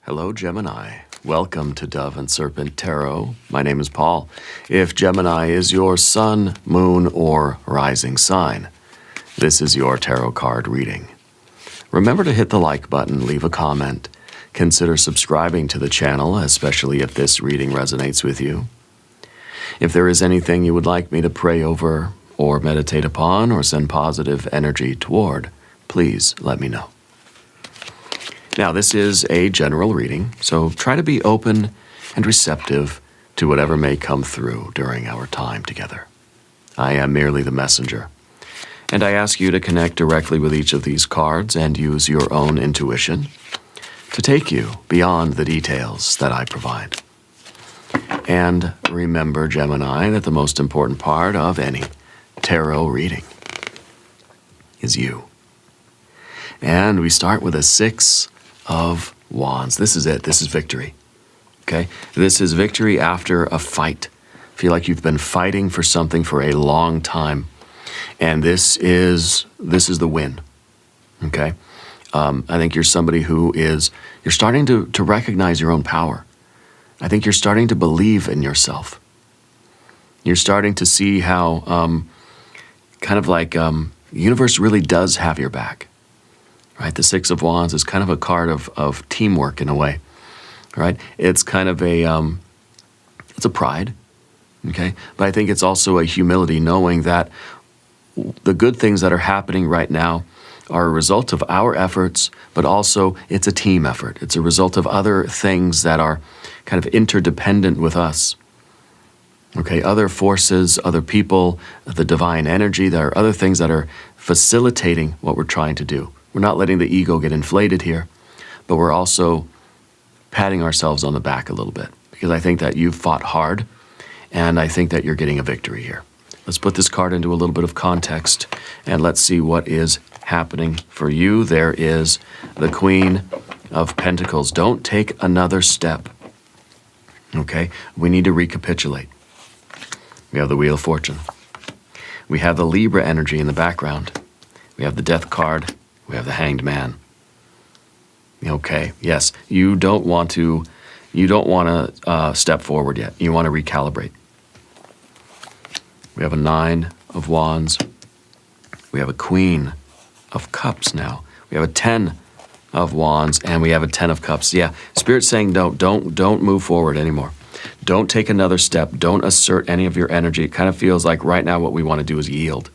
Hello, Gemini. Welcome to Dove and Serpent Tarot. My name is Paul. If Gemini is your sun, moon, or rising sign, this is your tarot card reading. Remember to hit the like button, leave a comment. Consider subscribing to the channel, especially if this reading resonates with you. If there is anything you would like me to pray over, or meditate upon, or send positive energy toward, please let me know. Now, this is a general reading, so try to be open and receptive to whatever may come through during our time together. I am merely the messenger, and I ask you to connect directly with each of these cards and use your own intuition to take you beyond the details that I provide. And remember, Gemini, that the most important part of any tarot reading is you. And we start with a Six of Wands. This is it. This is victory. Okay? This is victory after a fight. Feel like you've been fighting for something for a long time. And this is the win. Okay? I think you're somebody who you're starting to recognize your own power. I think you're starting to believe in yourself. You're starting to see how the universe really does have your back. Right? The Six of Wands is kind of a card of teamwork in a way. Right? It's kind of it's a pride. Okay? But I think it's also a humility, knowing that the good things that are happening right now are a result of our efforts, but also it's a team effort. It's a result of other things that are kind of interdependent with us. Okay, other forces, other people, the divine energy, there are other things that are facilitating what we're trying to do. We're not letting the ego get inflated here, but we're also patting ourselves on the back a little bit, because I think that you've fought hard, and I think that you're getting a victory here. Let's put this card into a little bit of context, and let's see what is happening for you. There is the Queen of Pentacles. Don't take another step. Okay, we need to recapitulate. We have the Wheel of Fortune. We have the Libra energy in the background. We have the Death card. We have the Hanged Man. Okay, yes, you don't want to step forward yet. You want to recalibrate. We have a Nine of Wands. We have a Queen of Cups now. We have a Ten of Wands, and we have a Ten of Cups. Yeah, Spirit's saying don't move forward anymore. Don't take another step. Don't assert any of your energy. It kind of feels like right now what we want to do is yield.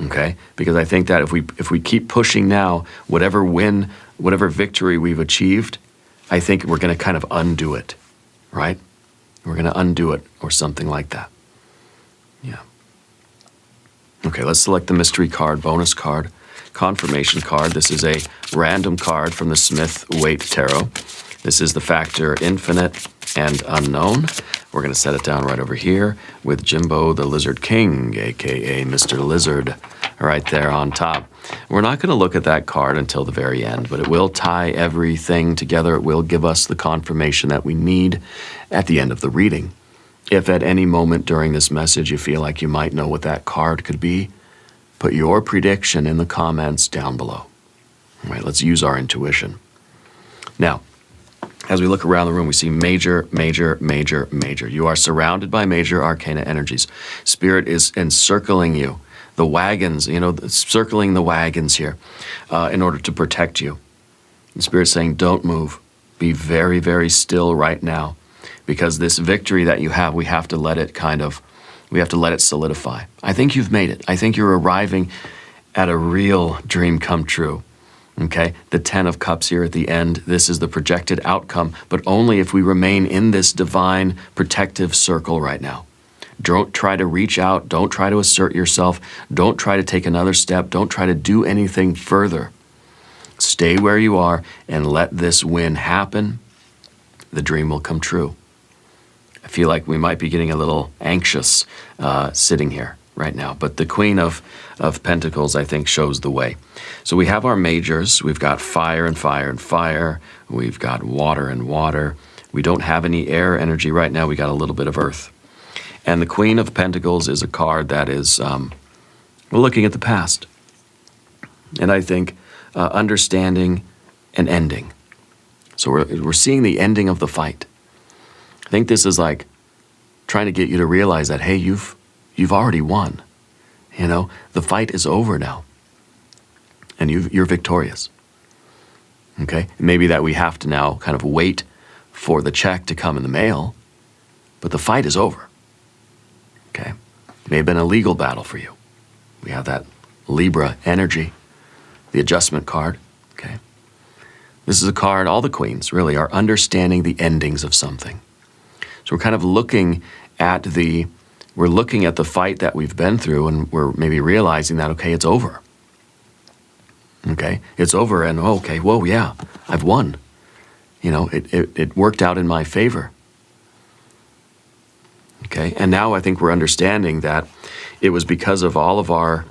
Okay? Because I think that if we keep pushing now, whatever victory we've achieved, I think we're going to kind of undo it. Right? We're going to undo it or something like that. Yeah. Okay, let's select the mystery card, bonus card, confirmation card. This is a random card from the Smith-Waite Tarot. This is the factor infinite and unknown. We're going to set it down right over here with Jimbo the Lizard King, a.k.a. Mr. Lizard, right there on top. We're not going to look at that card until the very end, but it will tie everything together. It will give us the confirmation that we need at the end of the reading. If at any moment during this message you feel like you might know what that card could be, put your prediction in the comments down below. All right, let's use our intuition. Now, as we look around the room, we see major, major, major, major. You are surrounded by major arcana energies. Spirit is encircling you. The wagons, circling the wagons here in order to protect you. The Spirit's saying, don't move. Be very, very still right now. Because this victory that you have, we have to let it solidify. I think you've made it. I think you're arriving at a real dream come true. Okay, the Ten of Cups here at the end, this is the projected outcome, but only if we remain in this divine protective circle right now. Don't try to reach out. Don't try to assert yourself. Don't try to take another step. Don't try to do anything further. Stay where you are and let this win happen. The dream will come true. I feel like we might be getting a little anxious sitting here right now, but the Queen of Pentacles, I think, shows the way. So we have our majors. We've got fire and fire and fire. We've got water and water. We don't have any air energy right now. We got a little bit of earth. And the Queen of Pentacles is a card that is, we're looking at the past. And I think understanding an ending. So we're seeing the ending of the fight. I think this is like trying to get you to realize that, hey, you've already won. You know, the fight is over now. And you're victorious. Okay? Maybe that we have to now kind of wait for the check to come in the mail, but the fight is over. Okay? It may have been a legal battle for you. We have that Libra energy, the adjustment card. Okay? This is a card, all the queens really are understanding the endings of something. So we're kind of looking at the fight that we've been through, and we're maybe realizing that, okay, it's over. Okay, it's over, and okay, whoa, yeah, I've won. You know, it worked out in my favor. Okay, and now I think we're understanding that it was because of all of our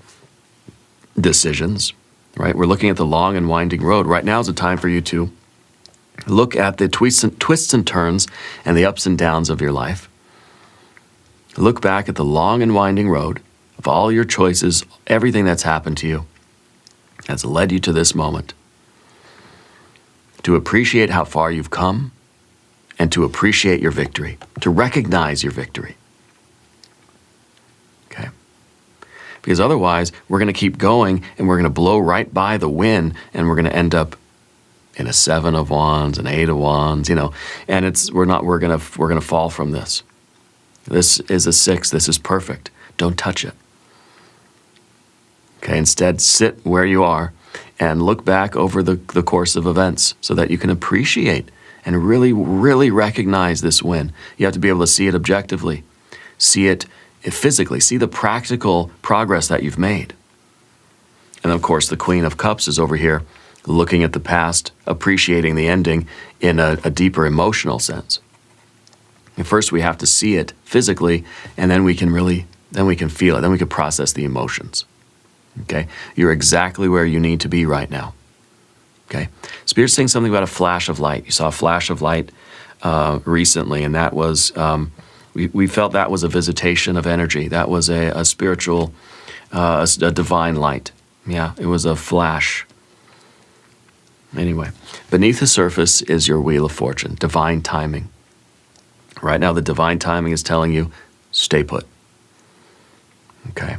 decisions, right? We're looking at the long and winding road. Right now is the time for you to look at the twists and turns and the ups and downs of your life. Look back at the long and winding road of all your choices, everything that's happened to you, that's led you to this moment. To appreciate how far you've come and to appreciate your victory, to recognize your victory. Okay? Because otherwise, we're going to keep going and we're going to blow right by the win and we're going to end up in a 7 of wands, an 8 of wands, you know, and we're going to fall from this. This is a 6. This is perfect. Don't touch it. Okay, instead, sit where you are and look back over the course of events so that you can appreciate and really, really recognize this win. You have to be able to see it objectively, see it physically, see the practical progress that you've made. And of course, the Queen of Cups is over here looking at the past, appreciating the ending in a deeper emotional sense. And first, we have to see it physically, and then we can feel it, then we can process the emotions. Okay, you're exactly where you need to be right now. Okay, Spirit's saying something about a flash of light. You saw a flash of light recently, and that was, we felt that was a visitation of energy. That was a spiritual, a divine light. Yeah, it was a flash. Anyway, beneath the surface is your Wheel of Fortune, divine timing. Right now, the divine timing is telling you, stay put. Okay.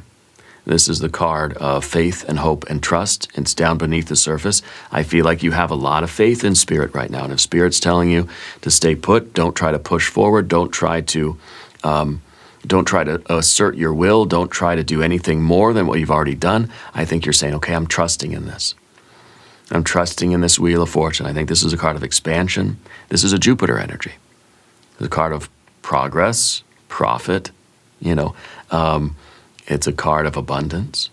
This is the card of faith and hope and trust. It's down beneath the surface. I feel like you have a lot of faith in Spirit right now. And if Spirit's telling you to stay put, don't try to push forward. Don't try to assert your will. Don't try to do anything more than what you've already done. I think you're saying, okay, I'm trusting in this. I'm trusting in this Wheel of Fortune. I think this is a card of expansion. This is a Jupiter energy. It's a card of progress, profit, you know. It's a card of abundance.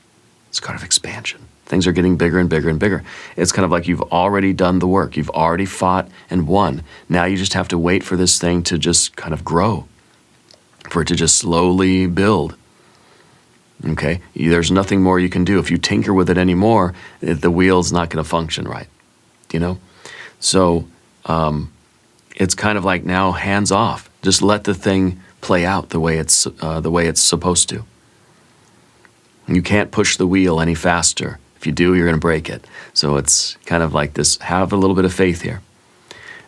It's a card of expansion. Things are getting bigger and bigger and bigger. It's kind of like you've already done the work. You've already fought and won. Now you just have to wait for this thing to just kind of grow, for it to just slowly build. Okay? There's nothing more you can do. If you tinker with it anymore, the wheel's not going to function right. You know? So it's kind of like now hands off. Just let the thing play out the way it's supposed to. You can't push the wheel any faster. If you do, you're going to break it. So it's kind of like this, have a little bit of faith here.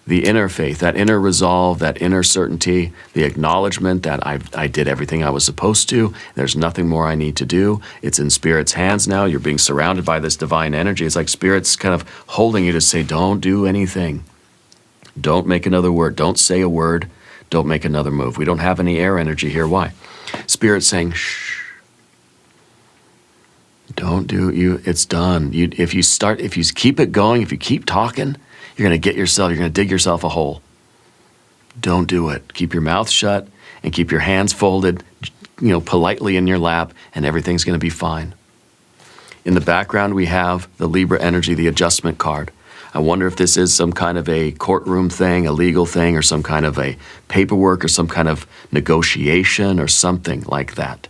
The inner faith, that inner resolve, that inner certainty, the acknowledgement that I did everything I was supposed to. There's nothing more I need to do. It's in Spirit's hands now. You're being surrounded by this divine energy. It's like Spirit's kind of holding you to say, don't do anything. Don't make another word. Don't say a word. Don't make another move. We don't have any air energy here. Why? Spirit's saying, shh. Don't do you. It's done. If you keep it going, if you keep talking, you're going to dig yourself a hole. Don't do it. Keep your mouth shut and keep your hands folded, you know, politely in your lap, and everything's going to be fine. In the background, we have the Libra energy, the adjustment card. I wonder if this is some kind of a courtroom thing, a legal thing, or some kind of a paperwork or some kind of negotiation or something like that.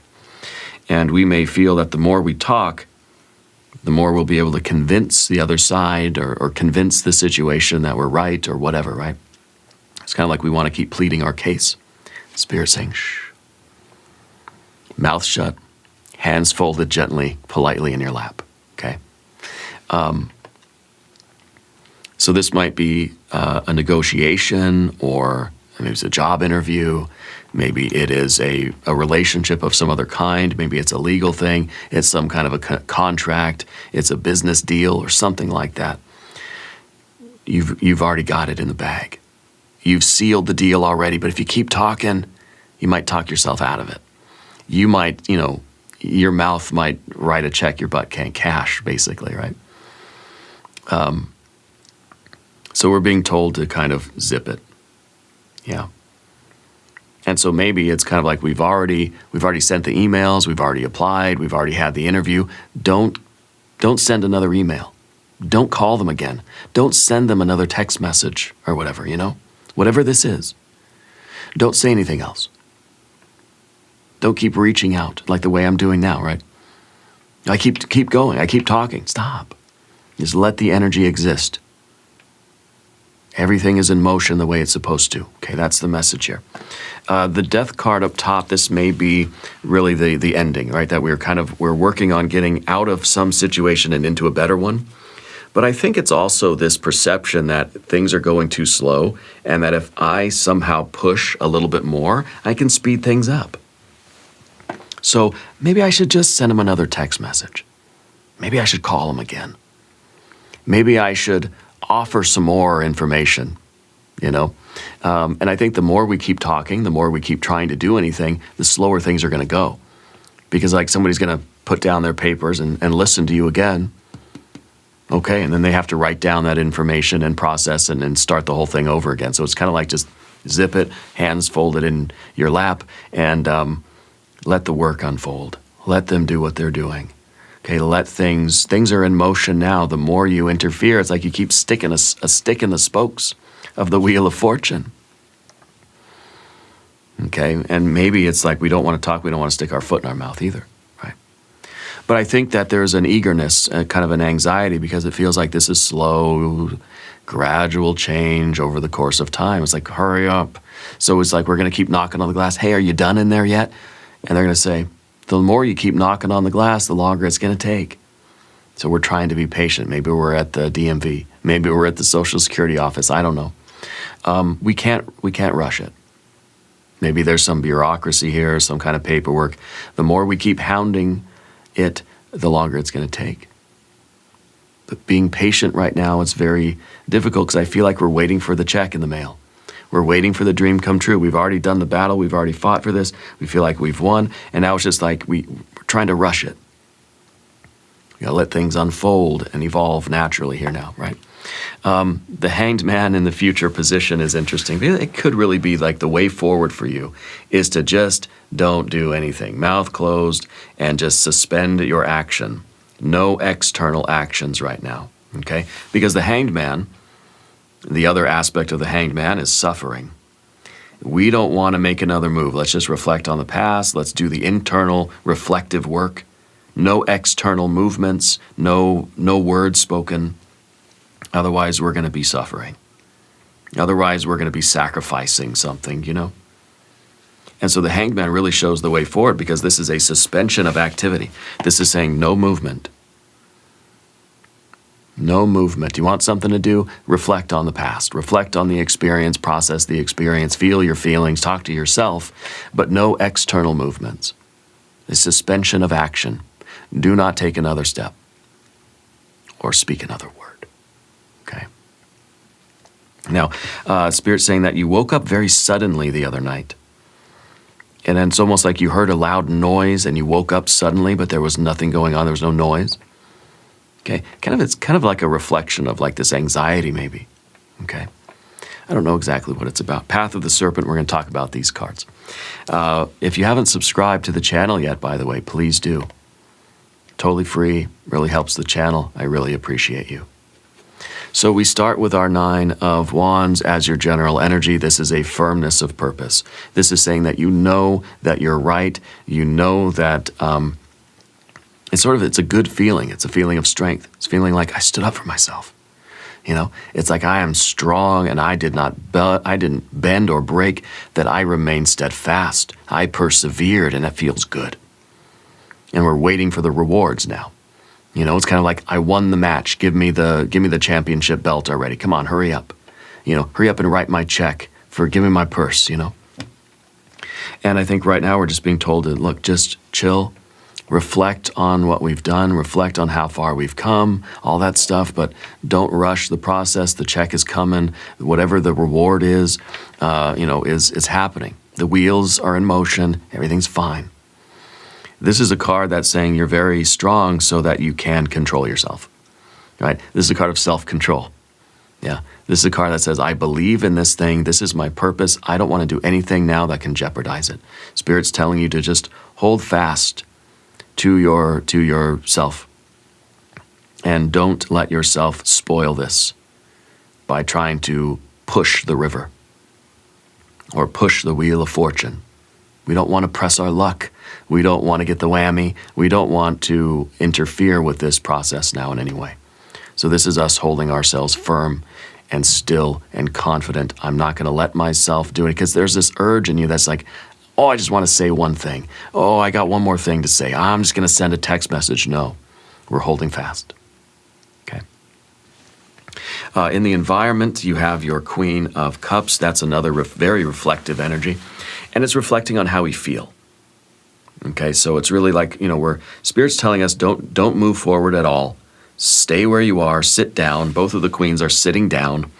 And we may feel that the more we talk, the more we'll be able to convince the other side or convince the situation that we're right or whatever, right? It's kind of like we want to keep pleading our case. Spirit saying, shh. Mouth shut, hands folded gently, politely in your lap, okay? So this might be a negotiation, or maybe it's a job interview. Maybe it is a relationship of some other kind. Maybe it's a legal thing. It's some kind of a contract. It's a business deal or something like that. You've already got it in the bag. You've sealed the deal already, but if you keep talking, you might talk yourself out of it. You might, your mouth might write a check your butt can't cash, basically, right? So we're being told to kind of zip it. Yeah. And so maybe it's kind of like we've already sent the emails, we've already applied, we've already had the interview. Don't send another email. Don't call them again. Don't send them another text message or whatever, Whatever this is. Don't say anything else. Don't keep reaching out like the way I'm doing now, right? I keep going. I keep talking. Stop. Just let the energy exist. Everything is in motion the way it's supposed to. Okay, that's the message here. The death card up top, this may be really the ending, right? That we're working on getting out of some situation and into a better one. But I think it's also this perception that things are going too slow, and that if I somehow push a little bit more, I can speed things up. So maybe I should just send him another text message. Maybe I should call him again. Maybe I should offer some more information, And I think the more we keep talking, the more we keep trying to do anything, the slower things are going to go. Because like somebody's going to put down their papers and listen to you again. Okay, and then they have to write down that information and process and start the whole thing over again. So it's kind of like just zip it, hands folded in your lap, and let the work unfold. Let them do what they're doing. Okay, let things are in motion now. The more you interfere, it's like you keep sticking a stick in the spokes of the wheel of fortune. Okay, and maybe it's like we don't want to talk, we don't want to stick our foot in our mouth either, right? But I think that there's an eagerness, kind of an anxiety, because it feels like this is slow, gradual change over the course of time. It's like, hurry up. So it's like we're going to keep knocking on the glass. Hey, are you done in there yet? And they're going to say, the more you keep knocking on the glass, the longer it's going to take. So we're trying to be patient. Maybe we're at the DMV. Maybe we're at the Social Security office. I don't know. We can't rush it. Maybe there's some bureaucracy here, some kind of paperwork. The more we keep hounding it, the longer it's going to take. But being patient right now is very difficult because I feel like we're waiting for the check in the mail. We're waiting for the dream come true. We've already done the battle. We've already fought for this. We feel like we've won. And now it's just like we're trying to rush it. We gotta let things unfold and evolve naturally here now, right? The hanged man in the future position is interesting. It could really be like the way forward for you is to just don't do anything. Mouth closed and just suspend your action. No external actions right now, okay? Because the hanged man, the other aspect of the hanged man is suffering. We don't want to make another move. Let's just reflect on the past. Let's do the internal reflective work. No external movements, no words spoken. Otherwise, we're going to be suffering. Otherwise, we're going to be sacrificing something, And so the hanged man really shows the way forward because this is a suspension of activity. This is saying no movement. No movement. You want something to do? Reflect on the past. Reflect on the experience, process the experience, feel your feelings, talk to yourself, but no external movements. A suspension of action. Do not take another step or speak another word. Okay? Now, Spirit's saying that you woke up very suddenly the other night. And then it's almost like you heard a loud noise and you woke up suddenly, but there was nothing going on. There was no noise. Okay, it's kind of like a reflection of like this anxiety maybe, okay? I don't know exactly what it's about. Path of the Serpent, we're going to talk about these cards. If you haven't subscribed to the channel yet, by the way, please do. Totally free, really helps the channel. I really appreciate you. So we start with our 9 of Wands as your general energy. This is a firmness of purpose. This is saying that you know that you're right. You know that it's a good feeling. It's a feeling of strength. It's feeling like I stood up for myself. It's like I am strong and I didn't bend or break, that I remained steadfast. I persevered and it feels good. And we're waiting for the rewards now. You know, it's kind of like, I won the match. Give me the championship belt already. Come on, hurry up. You know, hurry up and write my check for giving my purse, you know. And I think right now we're just being told to, look, just chill, reflect on what we've done, reflect on how far we've come, all that stuff, but don't rush the process. The check is coming. Whatever the reward is, you know, is happening. The wheels are in motion. Everything's fine. This is a card that's saying you're very strong so that you can control yourself, right? This is a card of self-control. Yeah, this is a card that says, I believe in this thing. This is my purpose. I don't want to do anything now that can jeopardize it. Spirit's telling you to just hold fast to yourself and don't let yourself spoil this by trying to push the river or push the wheel of fortune. We don't want to press our luck. We don't want to get the whammy. We don't want to interfere with this process now in any way. So this is us holding ourselves firm and still and confident. I'm not going to let myself do it, because there's this urge in you that's like, oh, I just want to say one thing. Oh, I got one more thing to say. I'm just going to send a text message. No, we're holding fast. Okay. In the environment, you have your Queen of Cups. That's another very reflective energy. And it's reflecting on how we feel. Okay, so it's really like, you know, where Spirit's telling us don't move forward at all. Stay where you are, sit down. Both of the queens are sitting down,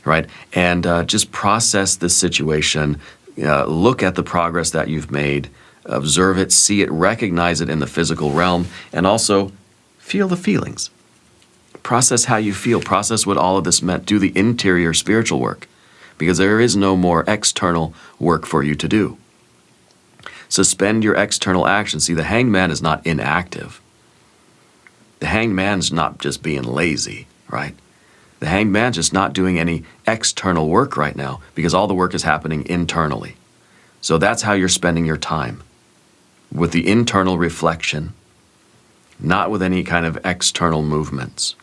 right? And just process this situation. Look at the progress that you've made. Observe it, see it, recognize it in the physical realm, and also feel the feelings. Process how you feel. Process what all of this meant. Do the interior spiritual work, because there is no more external work for you to do. Suspend your external action. See, the Hanged Man is not inactive. The Hanged Man's not just being lazy, right? The Hanged Man's just not doing any external work right now, because all the work is happening internally. So that's how you're spending your time, with the internal reflection, not with any kind of external movements.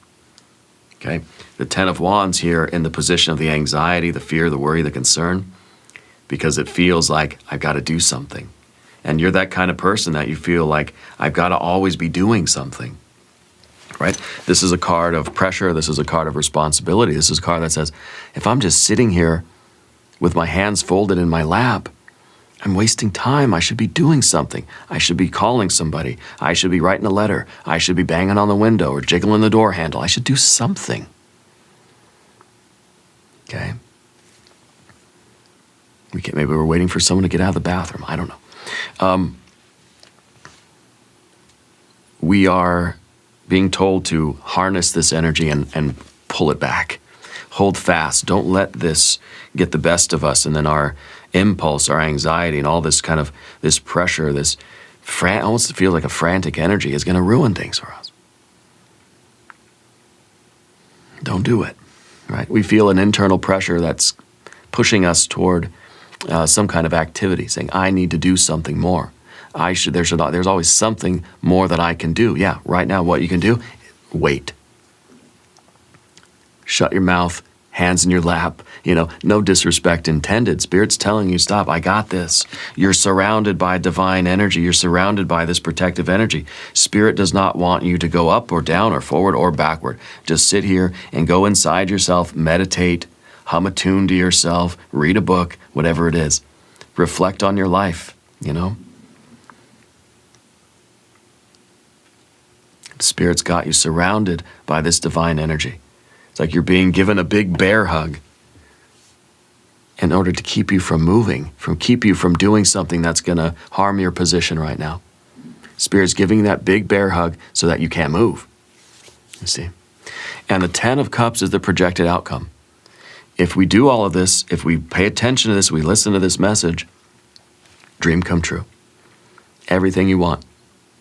Okay? The Ten of Wands here in the position of the anxiety, the fear, the worry, the concern, because it feels like I've got to do something. And you're that kind of person that you feel like I've got to always be doing something, right? This is a card of pressure. This is a card of responsibility. This is a card that says, if I'm just sitting here with my hands folded in my lap, I'm wasting time. I should be doing something. I should be calling somebody. I should be writing a letter. I should be banging on the window or jiggling the door handle. I should do something. Okay? Maybe we're waiting for someone to get out of the bathroom. I don't know. We are being told to harness this energy and pull it back. Hold fast. Don't let this get the best of us, and then our impulse, our anxiety, and all this kind of this pressure, this almost feels like a frantic energy is going to ruin things for us. Don't do it, right? We feel an internal pressure that's pushing us toward some kind of activity, saying, I need to do something more. There's always something more that I can do. Yeah, right now what you can do, wait. Shut your mouth, hands in your lap, no disrespect intended. Spirit's telling you, stop, I got this. You're surrounded by divine energy. You're surrounded by this protective energy. Spirit does not want you to go up or down or forward or backward. Just sit here and go inside yourself, meditate, hum a tune to yourself, read a book, whatever it is. Reflect on your life, Spirit's got you surrounded by this divine energy. It's like you're being given a big bear hug in order to keep you from moving, keep you from doing something that's going to harm your position right now. Spirit's giving you that big bear hug so that you can't move. You see? And the Ten of Cups is the projected outcome. If we do all of this, if we pay attention to this, we listen to this message, dream come true. Everything you want,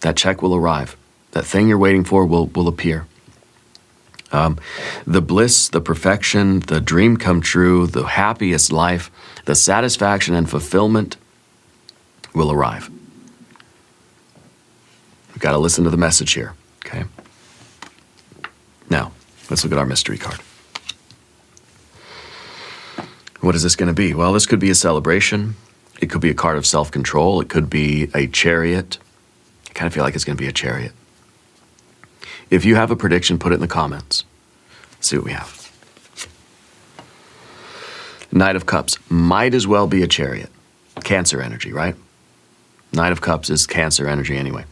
that check will arrive. That thing you're waiting for will appear. The bliss, the perfection, the dream come true, the happiest life, the satisfaction and fulfillment will arrive. We've got to listen to the message here, okay? Now, let's look at our mystery card. What is this going to be? Well, this could be a celebration. It could be a card of self-control. It could be a chariot. I kind of feel like it's going to be a chariot. If you have a prediction, put it in the comments. Let's see what we have. Knight of Cups might as well be a Chariot. Cancer energy, right? Knight of Cups is Cancer energy anyway.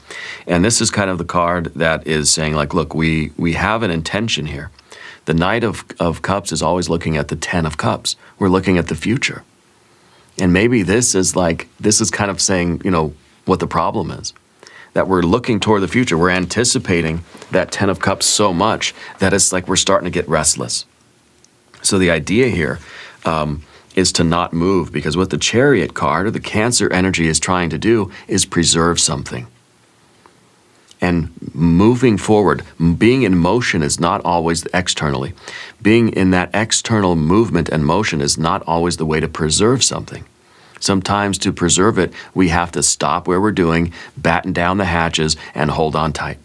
And this is kind of the card that is saying, like, look, we have an intention here. The Knight of Cups is always looking at the 10 of Cups. We're looking at the future. And maybe this is kind of saying, you know, what the problem is. That we're looking toward the future. We're anticipating that 10 of Cups so much that it's like we're starting to get restless. So the idea here is to not move, because what the Chariot card or the Cancer energy is trying to do is preserve something. And moving forward, being in motion is not always externally. Being in that external movement and motion is not always the way to preserve something. Sometimes to preserve it, we have to stop where we're doing, batten down the hatches, and hold on tight.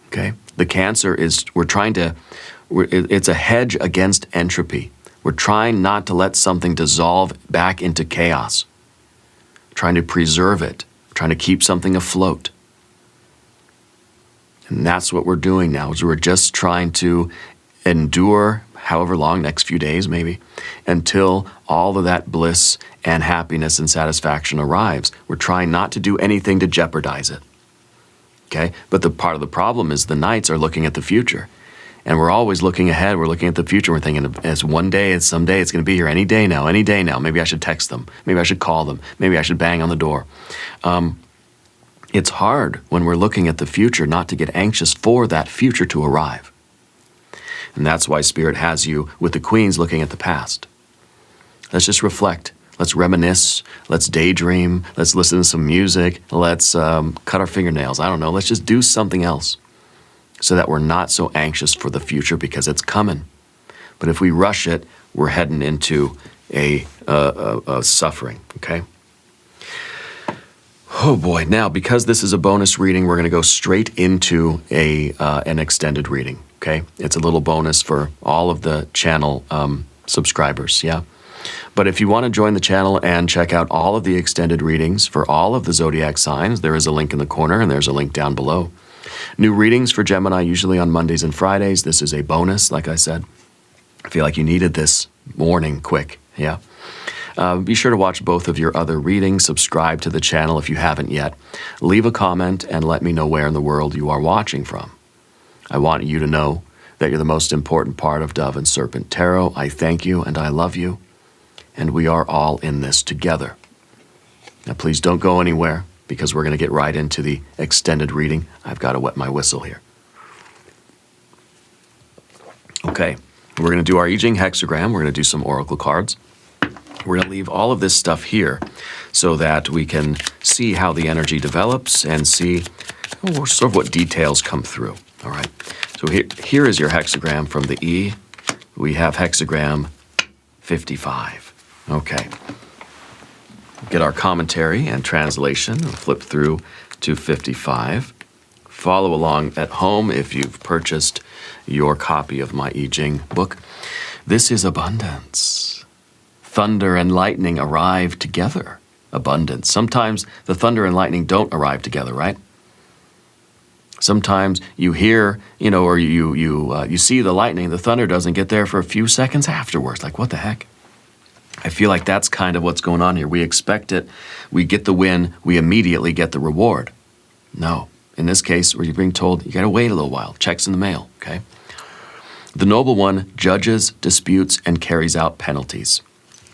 Okay? The Cancer is, it's a hedge against entropy. We're trying not to let something dissolve back into chaos. Trying to preserve it. Trying to keep something afloat. And that's what we're doing now, is we're just trying to endure however long, next few days maybe, until all of that bliss and happiness and satisfaction arrives. We're trying not to do anything to jeopardize it. Okay? But the part of the problem is the Knights are looking at the future. And we're always looking ahead. We're looking at the future. We're thinking, as one day, it's someday, it's going to be here any day now, any day now. Maybe I should text them. Maybe I should call them. Maybe I should bang on the door. It's hard when we're looking at the future not to get anxious for that future to arrive. And that's why Spirit has you with the Queens looking at the past. Let's just reflect. Let's reminisce. Let's daydream. Let's listen to some music. Let's cut our fingernails. I don't know. Let's just do something else, so that we're not so anxious for the future, because it's coming. But if we rush it, we're heading into a suffering, okay? Oh boy, now because this is a bonus reading, we're gonna go straight into an extended reading, okay? It's a little bonus for all of the channel subscribers, yeah? But if you wanna join the channel and check out all of the extended readings for all of the zodiac signs, there is a link in the corner and there's a link down below. New readings for Gemini usually on Mondays and Fridays. This is a bonus, like I said. I feel like you needed this morning quick, yeah? Be sure to watch both of your other readings. Subscribe to the channel if you haven't yet. Leave a comment and let me know where in the world you are watching from. I want you to know that you're the most important part of Dove and Serpent Tarot. I thank you and I love you. And we are all in this together. Now please don't go anywhere, because we're going to get right into the extended reading. I've got to wet my whistle here. Okay, we're going to do our I Ching hexagram. We're going to do some oracle cards. We're going to leave all of this stuff here so that we can see how the energy develops and see sort of what details come through. All right, so here is your hexagram from the E. We have hexagram 55. Okay. Get our commentary and translation and flip through to 55. Follow along at home if you've purchased your copy of my I Ching book. This is abundance. Thunder and lightning arrive together. Abundance. Sometimes the thunder and lightning don't arrive together, right? Sometimes you hear, or you see the lightning, the thunder doesn't get there for a few seconds afterwards. Like, what the heck? I feel like that's kind of what's going on here. We expect it, we get the win, we immediately get the reward. No, in this case, where you're being told you gotta wait a little while, checks in the mail, okay? The noble one judges, disputes, and carries out penalties.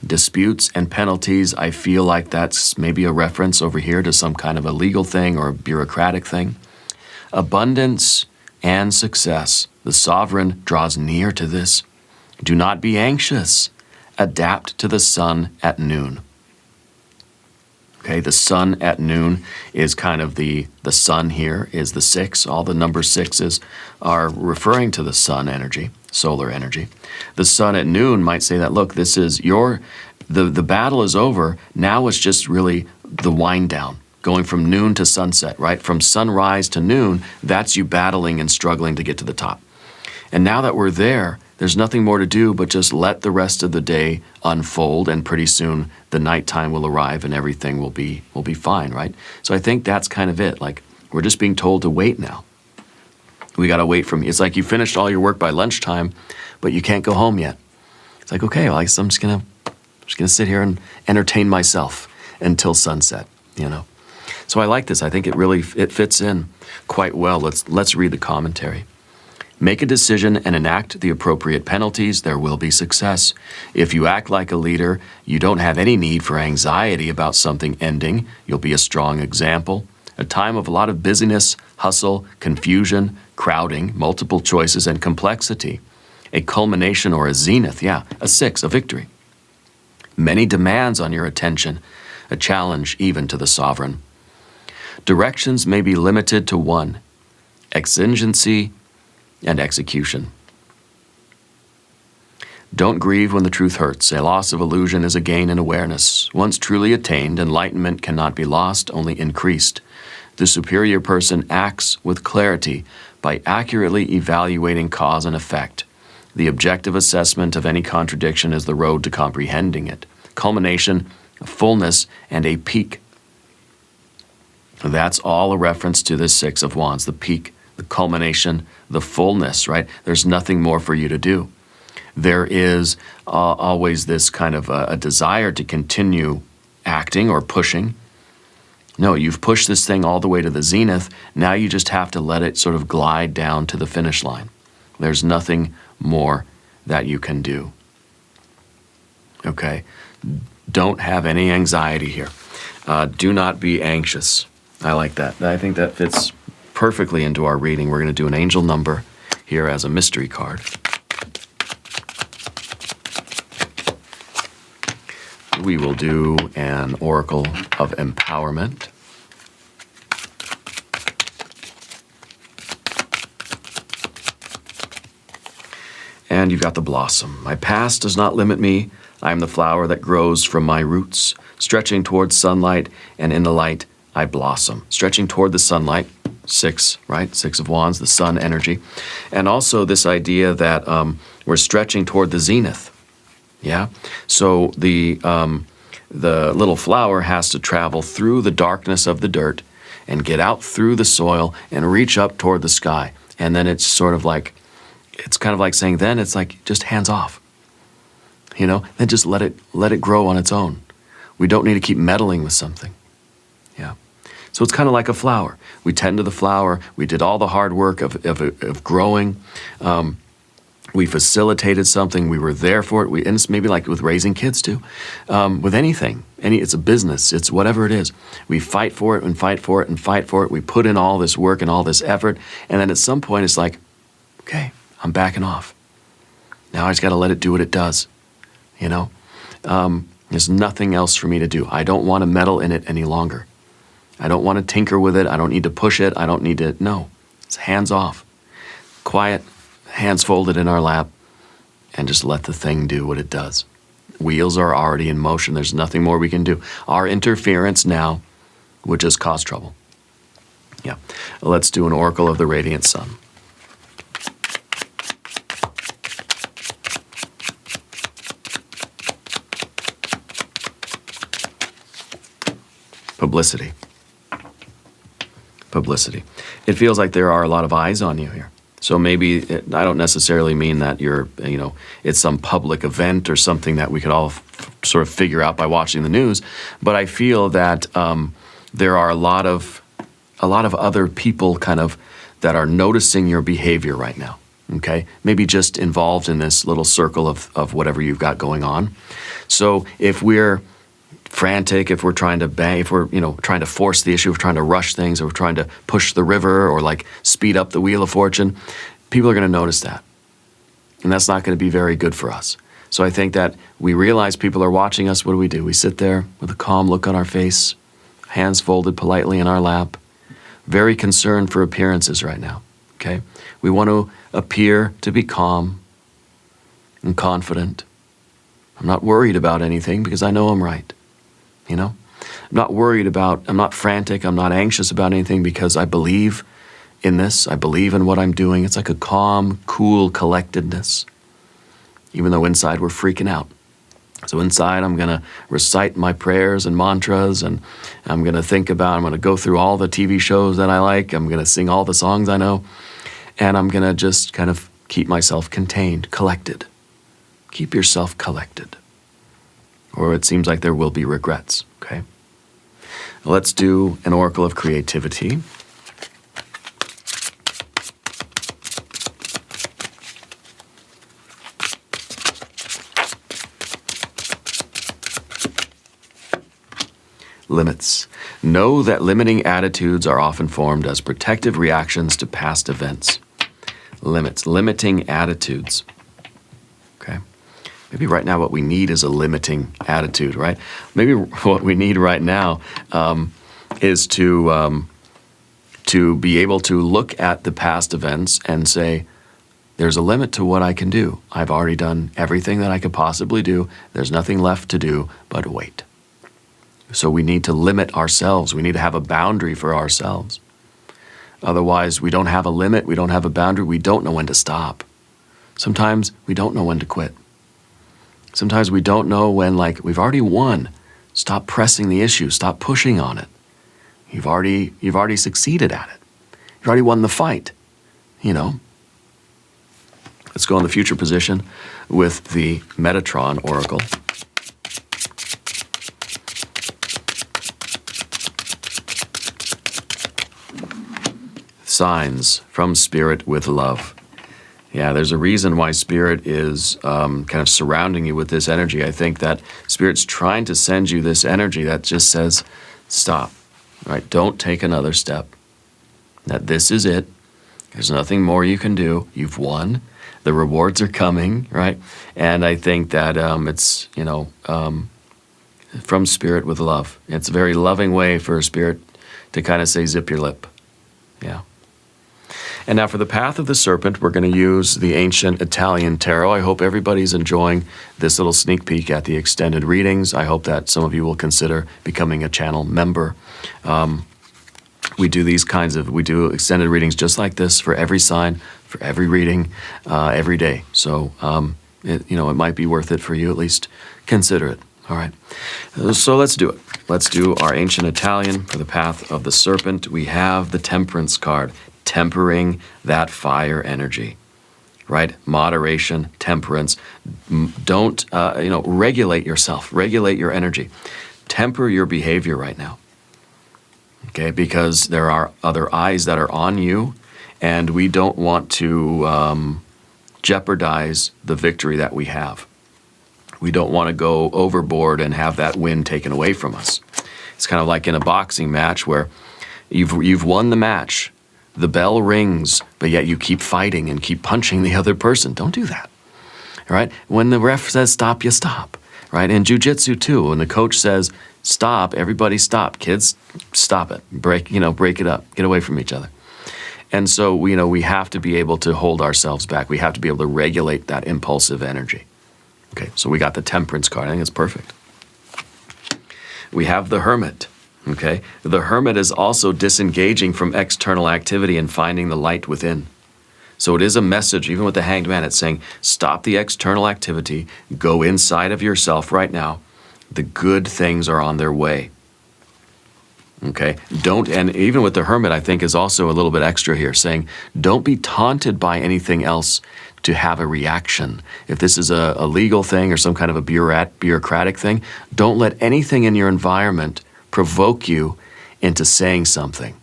Disputes and penalties, I feel like that's maybe a reference over here to some kind of a legal thing or a bureaucratic thing. Abundance and success. The sovereign draws near to this. Do not be anxious. Adapt to the sun at noon. Okay, the sun at noon is kind of the sun here is the 6. All the number 6s are referring to the sun energy, solar energy. The sun at noon might say that, look, this is the battle is over. Now it's just really the wind down, going from noon to sunset, right? From sunrise to noon, that's you battling and struggling to get to the top. And now that we're there, there's nothing more to do but just let the rest of the day unfold, and pretty soon the nighttime will arrive and everything will be fine, right? So I think that's kind of it. Like, We're just being told to wait now. We got to wait it's like you finished all your work by lunchtime, but you can't go home yet. It's like, okay, well, I guess I'm just gonna sit here and entertain myself until sunset, you know. So I like this. I think it fits in quite well. Let's read the commentary. Make a decision and enact the appropriate penalties. There will be success. If you act like a leader, you don't have any need for anxiety about something ending. You'll be a strong example. A time of a lot of busyness, hustle, confusion, crowding, multiple choices, and complexity. A culmination or a zenith, a 6, a victory. Many demands on your attention, a challenge even to the sovereign. Directions may be limited to one, exigency and execution. Don't grieve when the truth hurts. A loss of illusion is a gain in awareness. Once truly attained, enlightenment cannot be lost, only increased. The superior person acts with clarity by accurately evaluating cause and effect. The objective assessment of any contradiction is the road to comprehending it. Culmination, a fullness, and a peak. That's all a reference to this 6 of Wands, the peak, the culmination, the fullness, right? There's nothing more for you to do. There is always this kind of a desire to continue acting or pushing. No, you've pushed this thing all the way to the zenith. Now you just have to let it sort of glide down to the finish line. There's nothing more that you can do. Okay? Don't have any anxiety here. Do not be anxious. I like that. I think that fits perfectly into our reading. We're going to do an angel number here as a mystery card. We will do an oracle of empowerment. And you've got the blossom. My past does not limit me. I am the flower that grows from my roots, stretching towards sunlight, and in the light I blossom. Stretching toward the sunlight, 6, right? 6 of Wands, the sun energy. And also this idea that we're stretching toward the zenith. Yeah? So the little flower has to travel through the darkness of the dirt and get out through the soil and reach up toward the sky. And then it's sort of like, it's kind of like saying then it's like just hands off. You know, then just let it grow on its own. We don't need to keep meddling with something. Yeah. So it's kind of like a flower. We tend to the flower. We did all the hard work of growing. We facilitated something. We were there for it. And it's maybe like with raising kids too. With anything. It's a business. It's whatever it is. We fight for it and fight for it and fight for it. We put in all this work and all this effort. And then at some point it's like, okay, I'm backing off. Now I just got to let it do what it does. You know? There's nothing else for me to do. I don't want to meddle in it any longer. I don't want to tinker with it. I don't need to push it. I don't need to, no. It's hands off. Quiet, hands folded in our lap, and just let the thing do what it does. Wheels are already in motion. There's nothing more we can do. Our interference now would just cause trouble. Yeah. Let's do an oracle of the radiant sun. Publicity. Publicity. It feels like there are a lot of eyes on you here. So maybe, I don't necessarily mean that you're, it's some public event or something that we could all sort of figure out by watching the news, but I feel that there are a lot of other people kind of that are noticing your behavior right now, okay? Maybe just involved in this little circle of whatever you've got going on. So if we're frantic, if we're trying to bang, if we're trying to force the issue, if we're trying to rush things, or we're trying to push the river or like speed up the wheel of fortune, people are going to notice that. And that's not going to be very good for us. So I think that we realize people are watching us. What do? We sit there with a calm look on our face, hands folded politely in our lap, very concerned for appearances right now, okay? We want to appear to be calm and confident. I'm not worried about anything because I know I'm right. I'm not worried about, I'm not frantic, I'm not anxious about anything because I believe in this, I believe in what I'm doing. It's like a calm, cool collectedness, even though inside we're freaking out. So inside, I'm going to recite my prayers and mantras, and I'm going to I'm going to go through all the TV shows that I like. I'm going to sing all the songs I know, and I'm going to just kind of keep myself contained, collected. Keep yourself collected, or it seems like there will be regrets, okay? Let's do an oracle of creativity. Limits. Know that limiting attitudes are often formed as protective reactions to past events. Limits. Limiting attitudes. Okay. Maybe right now what we need is a limiting attitude, right? Maybe what we need right now is to be able to look at the past events and say, there's a limit to what I can do. I've already done everything that I could possibly do. There's nothing left to do but wait. So we need to limit ourselves. We need to have a boundary for ourselves. Otherwise, we don't have a limit. We don't have a boundary. We don't know when to stop. Sometimes we don't know when to quit. Sometimes we don't know when, like, we've already won. Stop pressing the issue. Stop pushing on it. You've already succeeded at it. You've already won the fight. You know. Let's go in the future position with the Metatron Oracle. Signs from Spirit with love. Yeah, there's a reason why Spirit is kind of surrounding you with this energy. I think that Spirit's trying to send you this energy that just says, stop, right? Don't take another step. That this is it. There's nothing more you can do. You've won. The rewards are coming, right? And I think that it's, from Spirit with love. It's a very loving way for a Spirit to kind of say, zip your lip. Yeah. And now for the Path of the Serpent, we're going to use the ancient Italian tarot. I hope everybody's enjoying this little sneak peek at the extended readings. I hope that some of you will consider becoming a channel member. We do extended readings just like this for every sign, for every reading, every day. So, it might be worth it for you. At least consider it. All right. So let's do it. Let's do our ancient Italian for the Path of the Serpent. We have the Temperance card. Tempering that fire energy, right? Moderation, temperance. Don't, regulate yourself. Regulate your energy. Temper your behavior right now, okay? Because there are other eyes that are on you, and we don't want to jeopardize the victory that we have. We don't want to go overboard and have that win taken away from us. It's kind of like in a boxing match where you've won the match. The bell rings, but yet you keep fighting and keep punching the other person. Don't do that, all right? When the ref says stop, you stop, right? In jiu-jitsu too, when the coach says stop, everybody stop. Kids, stop it. Break it up. Get away from each other. And so, we have to be able to hold ourselves back. We have to be able to regulate that impulsive energy. Okay, so we got the Temperance card. I think it's perfect. We have the Hermit. Okay, the Hermit is also disengaging from external activity and finding the light within. So it is a message, even with the Hanged Man, it's saying, stop the external activity, go inside of yourself right now. The good things are on their way. Okay, and even with the Hermit, I think is also a little bit extra here, saying, don't be taunted by anything else to have a reaction. If this is a legal thing or some kind of a bureaucratic thing, don't let anything in your environment provoke you into saying something.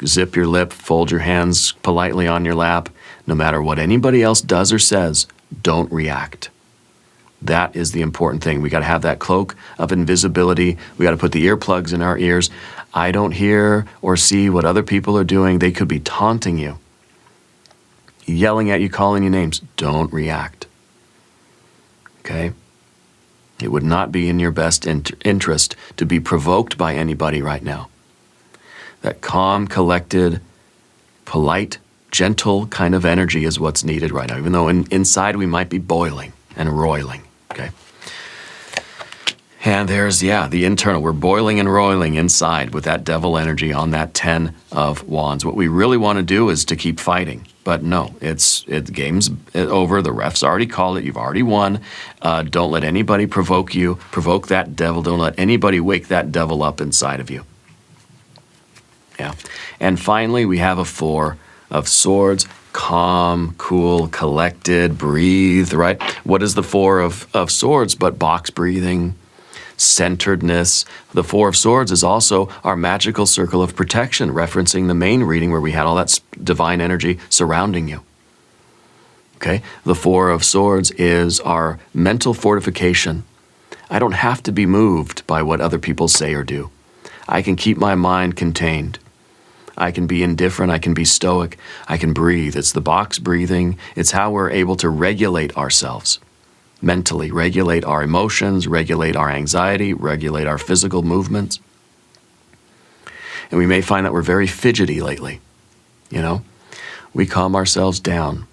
Zip your lip, fold your hands politely on your lap. No matter what anybody else does or says, don't react. That is the important thing. We got to have that cloak of invisibility. We got to put the earplugs in our ears. I don't hear or see what other people are doing. They could be taunting you, yelling at you, calling you names. Don't react. Okay? It would not be in your best interest to be provoked by anybody right now. That calm, collected, polite, gentle kind of energy is what's needed right now, even though inside we might be boiling and roiling, okay? And there's, the internal. We're boiling and roiling inside with that devil energy on that 10 of Wands. What we really want to do is to keep fighting, but no, game's over. The ref's already called it. You've already won. Don't let anybody provoke you. Provoke that devil. Don't let anybody wake that devil up inside of you. Yeah. And finally, we have a 4 of Swords. Calm, cool, collected, breathe, right? What is the 4 of Swords but box breathing, centeredness? The 4 of Swords is also our magical circle of protection, referencing the main reading where we had all that divine energy surrounding you. Okay? The 4 of Swords is our mental fortification. I don't have to be moved by what other people say or do. I can keep my mind contained. I can be indifferent, I can be stoic, I can breathe. It's the box breathing. It's how we're able to regulate ourselves mentally, regulate our emotions, regulate our anxiety, regulate our physical movements. And we may find that we're very fidgety lately. You know, we calm ourselves down.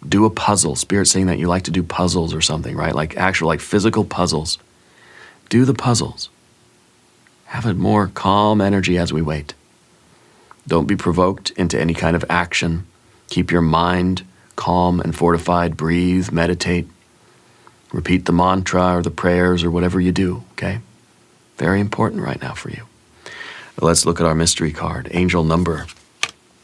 Do a puzzle. Spirit's saying that you like to do puzzles or something, right? Like actual, like physical puzzles. Do the puzzles. Have a more calm energy as we wait. Don't be provoked into any kind of action. Keep your mind calm and fortified. Breathe, meditate. Repeat the mantra or the prayers or whatever you do, okay? Very important right now for you. Let's look at our mystery card. Angel number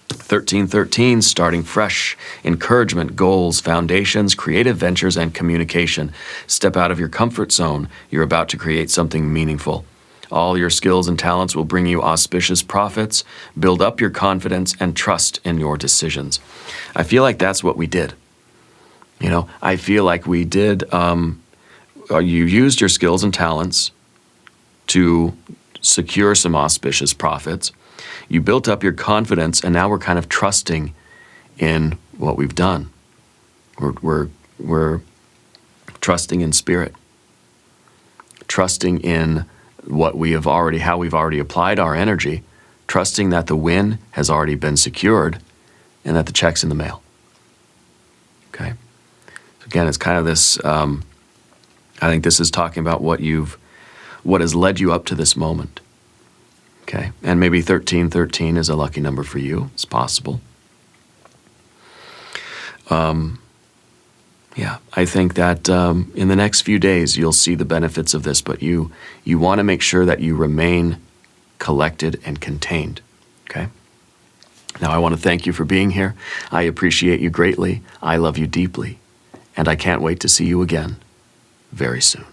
1313, starting fresh. Encouragement, goals, foundations, creative ventures, and communication. Step out of your comfort zone. You're about to create something meaningful. All your skills and talents will bring you auspicious profits. Build up your confidence and trust in your decisions. I feel like that's what we did. You know, I feel like we did, you used your skills and talents to secure some auspicious profits. You built up your confidence, and now we're kind of trusting in what we've done. We're trusting in spirit, trusting in what we have already, how we've already applied our energy, trusting that the win has already been secured and that the check's in the mail. Okay? So again, it's kind of this, I think this is talking about what has led you up to this moment. Okay? And maybe 1313 is a lucky number for you. It's possible. Yeah, I think that in the next few days you'll see the benefits of this, but you want to make sure that you remain collected and contained, okay? Now I want to thank you for being here. I appreciate you greatly. I love you deeply, and I can't wait to see you again very soon.